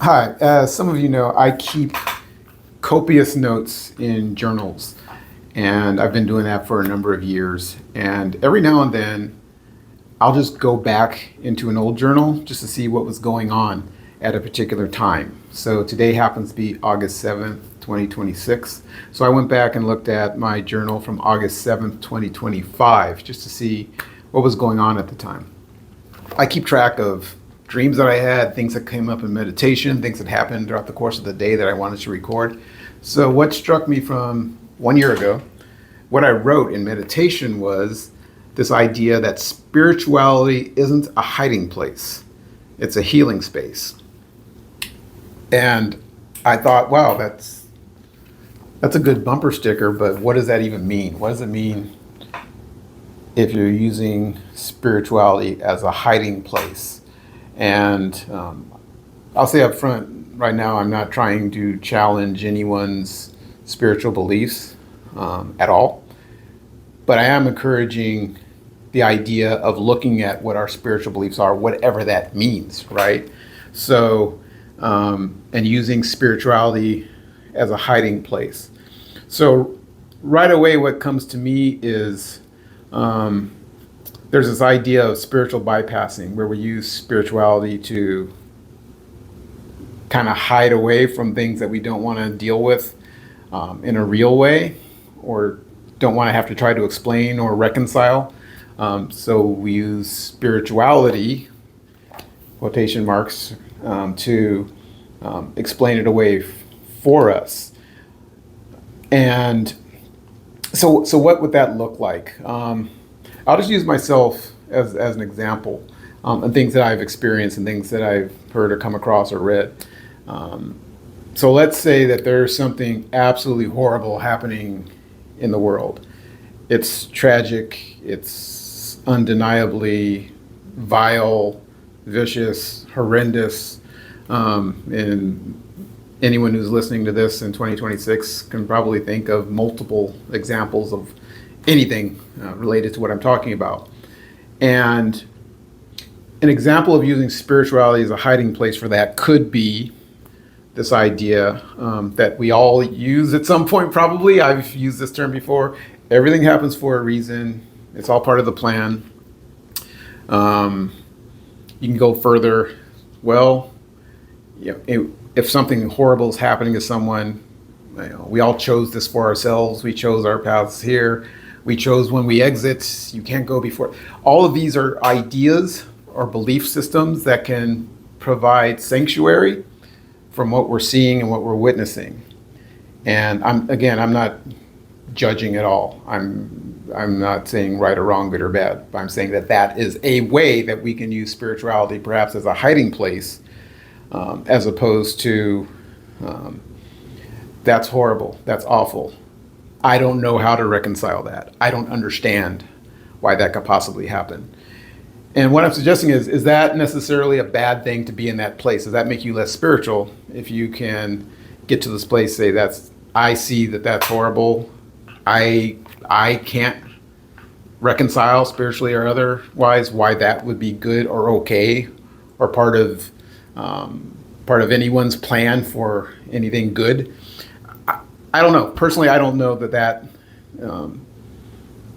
Hi, as some of you know, I keep copious notes in journals, and I've been doing that for a number of years. And every now and then, I'll just go back into an old journal just to see what was going on at a particular time. So today happens to be August 7th, 2026. So I went back and looked at my journal from August 7th, 2025, just to see what was going on at the time. I keep track of dreams that I had, things that came up in meditation, things that happened throughout the course of the day that I wanted to record. So, what struck me from 1 year ago, what I wrote in meditation was this idea that spirituality isn't a hiding place, it's a healing space. And I thought, wow, that's a good bumper sticker, but what does that even mean? What does it mean if you're using spirituality as a hiding place? And I'll say up front right now, I'm not trying to challenge anyone's spiritual beliefs at all, but I am encouraging the idea of looking at what our spiritual beliefs are, whatever that means, right? So, and using spirituality as a hiding place. So, right away, what comes to me is there's this idea of spiritual bypassing where we use spirituality to kind of hide away from things that we don't want to deal with in a real way or don't want to have to try to explain or reconcile. So we use spirituality, quotation marks, to explain it away for us. And so what would that look like? I'll just use myself as an example, and things that I've experienced and things that I've heard or come across or read. So let's say that there's something absolutely horrible happening in the world. It's tragic, it's undeniably vile, vicious, horrendous, and anyone who's listening to this in 2026 can probably think of multiple examples of anything related to what I'm talking about. And an example of using spirituality as a hiding place for that could be this idea that we all use at some point, probably. I've used this term before. Everything happens for a reason, it's all part of the plan. You can go further. Well, if something horrible is happening to someone, we all chose this for ourselves. We chose our paths here. We chose when we exit. You can't go before. All of these are ideas or belief systems that can provide sanctuary from what we're seeing and what we're witnessing. And I'm not judging at all. I'm not saying right or wrong, good or bad. But I'm saying that is a way that we can use spirituality, perhaps as a hiding place, as opposed to that's horrible, that's awful. I don't know how to reconcile that. I don't understand why that could possibly happen. And what I'm suggesting is that necessarily a bad thing to be in that place? Does that make you less spiritual if you can get to this place, say I see that that's horrible. I can't reconcile spiritually or otherwise why that would be good or okay or part of anyone's plan for anything good. I don't know. Personally, I don't know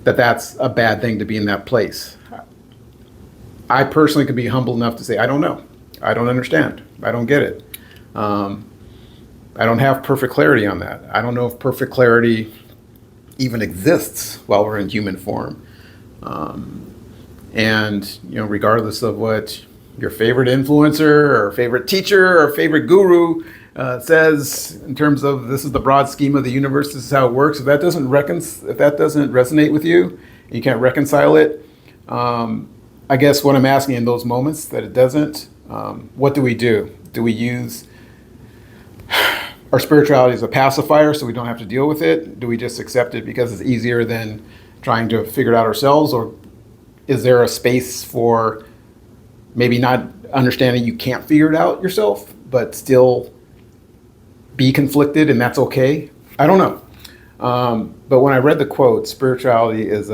that's a bad thing to be in that place. I personally could be humble enough to say, I don't know. I don't understand. I don't get it. I don't have perfect clarity on that. I don't know if perfect clarity even exists while we're in human form. And regardless of what your favorite influencer or favorite teacher or favorite guru says in terms of this is the broad scheme of the universe, this is how it works. If that doesn't resonate with you, you can't reconcile it. I guess what I'm asking in those moments that it doesn't, what do we do? Do we use our spirituality as a pacifier so we don't have to deal with it? Do we just accept it because it's easier than trying to figure it out ourselves? Or is there a space for maybe not understanding you can't figure it out yourself, but still be conflicted and that's okay? I don't know. But when I read the quote, spirituality is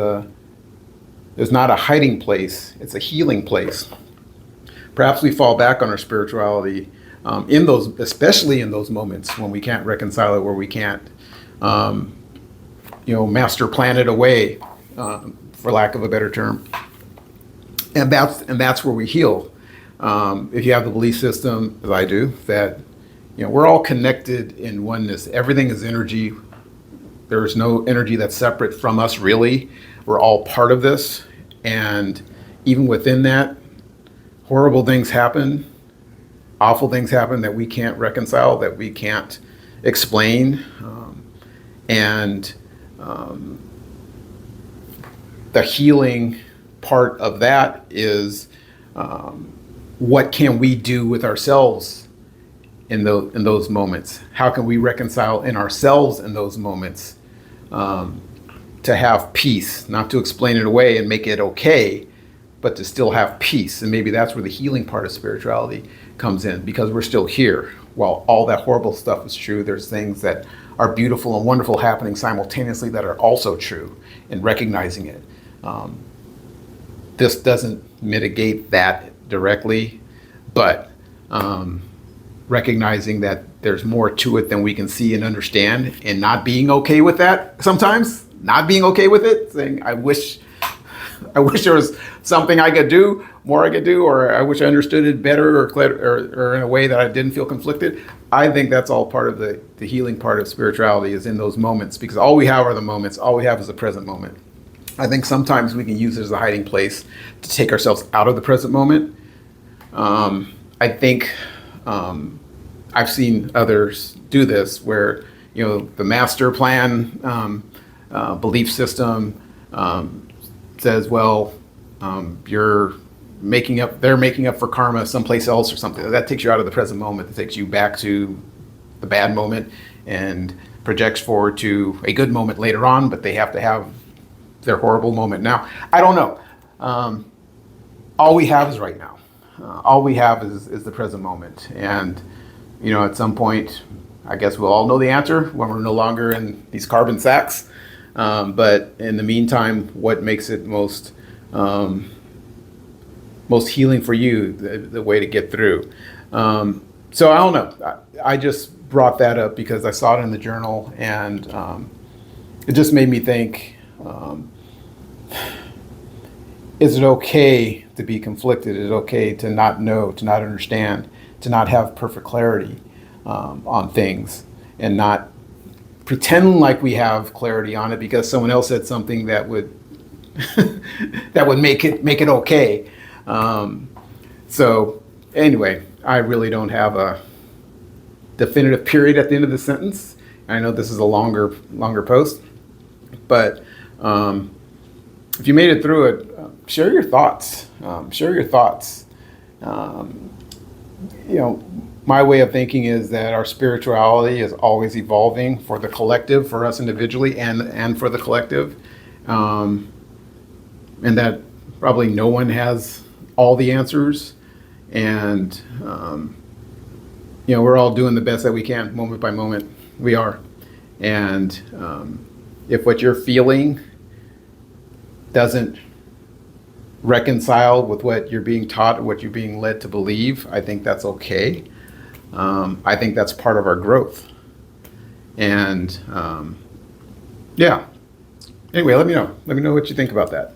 not a hiding place, it's a healing place. Perhaps we fall back on our spirituality in those, especially in those moments when we can't reconcile it, where we can't, master plan it away, for lack of a better term. And that's where we heal. If you have the belief system, as I do, that we're all connected in oneness. Everything is energy. There's no energy that's separate from us, really. We're all part of this. And even within that, horrible things happen, awful things happen that we can't reconcile, that we can't explain. And the healing part of that is, what can we do with ourselves in those moments? How can we reconcile in ourselves in those moments, to have peace, not to explain it away and make it okay, but to still have peace? And maybe that's where the healing part of spirituality comes in, because we're still here. While all that horrible stuff is true, there's things that are beautiful and wonderful happening simultaneously that are also true, and recognizing it. This doesn't mitigate that directly, but recognizing that there's more to it than we can see and understand, and not being okay with that sometimes, not being okay with it, saying, I wish there was something I could do, more I could do, or I wish I understood it better, or in a way that I didn't feel conflicted. I think that's all part of the healing part of spirituality, is in those moments, because all we have are the moments. All we have is the present moment. I think sometimes we can use it as a hiding place to take ourselves out of the present moment. I think I've seen others do this, where the master plan belief system says, well, they're making up for karma someplace else or something. That takes you out of the present moment. It takes you back to the bad moment and projects forward to a good moment later on, but they have to have their horrible moment now. I don't know. All we have is right now. All we have is the present moment. And, at some point, I guess we'll all know the answer when we're no longer in these carbon sacks. But in the meantime, what makes it most healing for you, the way to get through. So I don't know. I just brought that up because I saw it in the journal, and it just made me think, is it okay to be conflicted? Is it okay to not know, to not understand, to not have perfect clarity on things, and not pretend like we have clarity on it because someone else said something that would that would make it okay? So anyway, I really don't have a definitive period at the end of the sentence. I know this is a longer post, but if you made it through it, share your thoughts. My way of thinking is that our spirituality is always evolving for the collective, for us individually, and for the collective, and that probably no one has all the answers, and we're all doing the best that we can, moment by moment. We are, and if what you're feeling doesn't reconcile with what you're being taught or what you're being led to believe, I think that's okay. I think that's part of our growth. And yeah. Anyway, let me know. Let me know what you think about that.